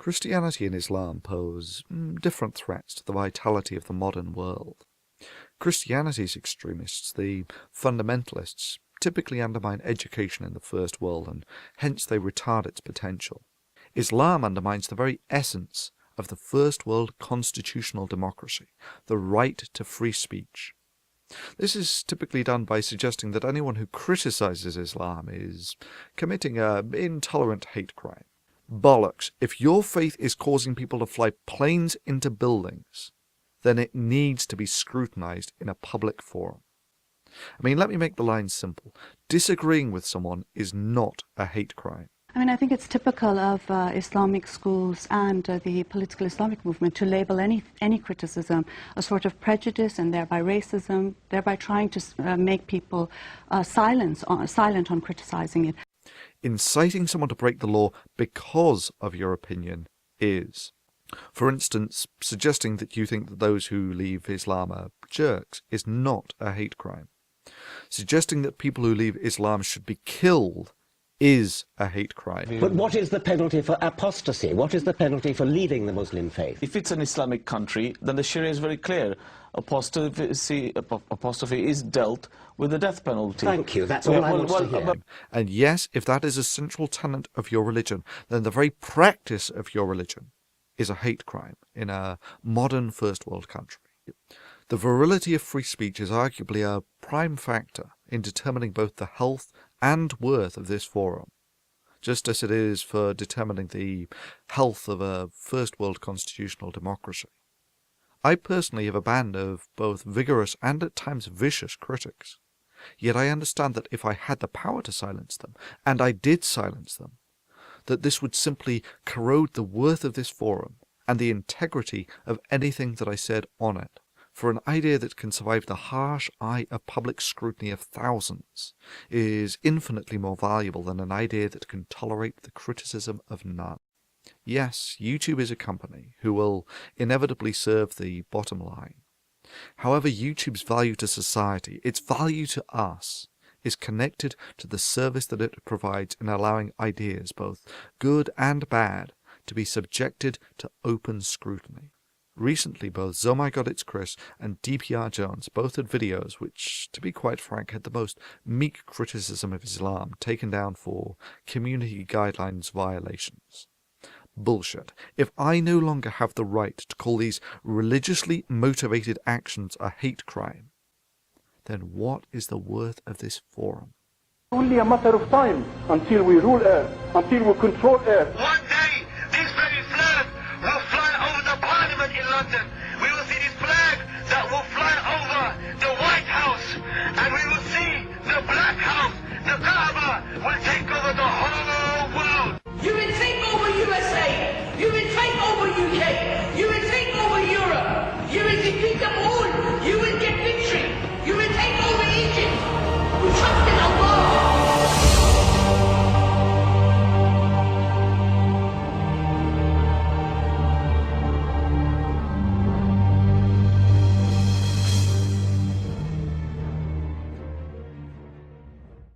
Christianity and Islam pose different threats to the vitality of the modern world. Christianity's extremists, the fundamentalists, typically undermine education in the First World and hence they retard its potential. Islam undermines the very essence of the First World constitutional democracy, the right to free speech. This is typically done by suggesting that anyone who criticizes Islam is committing an intolerant hate crime. Bollocks! If your faith is causing people to fly planes into buildings, then it needs to be scrutinized in a public forum. I mean, let me make the line simple. Disagreeing with someone is not a hate crime. I mean, I think it's typical of Islamic schools and the political Islamic movement to label any criticism a sort of prejudice and thereby racism, thereby trying to make people silent on criticizing it. Inciting someone to break the law because of your opinion is, for instance, suggesting that you think that those who leave Islam are jerks is not a hate crime. Suggesting that people who leave Islam should be killed is a hate crime. But what is the penalty for apostasy? What is the penalty for leaving the Muslim faith? If it's an Islamic country, then the Sharia is very clear. Apostasy is dealt with the death penalty. Thank you, that's all I want to hear. And yes, if that is a central tenet of your religion, then the very practice of your religion is a hate crime in a modern first world country. The virility of free speech is arguably a prime factor in determining both the health and worth of this forum, just as it is for determining the health of a first world constitutional democracy. I personally have a band of both vigorous and at times vicious critics, yet I understand that if I had the power to silence them, and I did silence them, that this would simply corrode the worth of this forum and the integrity of anything that I said on it. For an idea that can survive the harsh eye of public scrutiny of thousands is infinitely more valuable than an idea that can tolerate the criticism of none. Yes, YouTube is a company who will inevitably serve the bottom line. However, YouTube's value to society, its value to us, is connected to the service that it provides in allowing ideas, both good and bad, to be subjected to open scrutiny. Recently, both Oh My God It's Chris and DPR Jones both had videos which, to be quite frank, had the most meek criticism of Islam taken down for community guidelines violations. Bullshit. If I no longer have the right to call these religiously motivated actions a hate crime, then what is the worth of this forum? Only a matter of time until we rule Earth, until we control Earth. One day, this very flag will fly over the Parliament in London. We will see this flag that will fly over the White House, and we will see the Black House. The Kaaba will take over the whole world. You will take over USA. You will take over UK. You will take over Europe. You will defeat them all. You will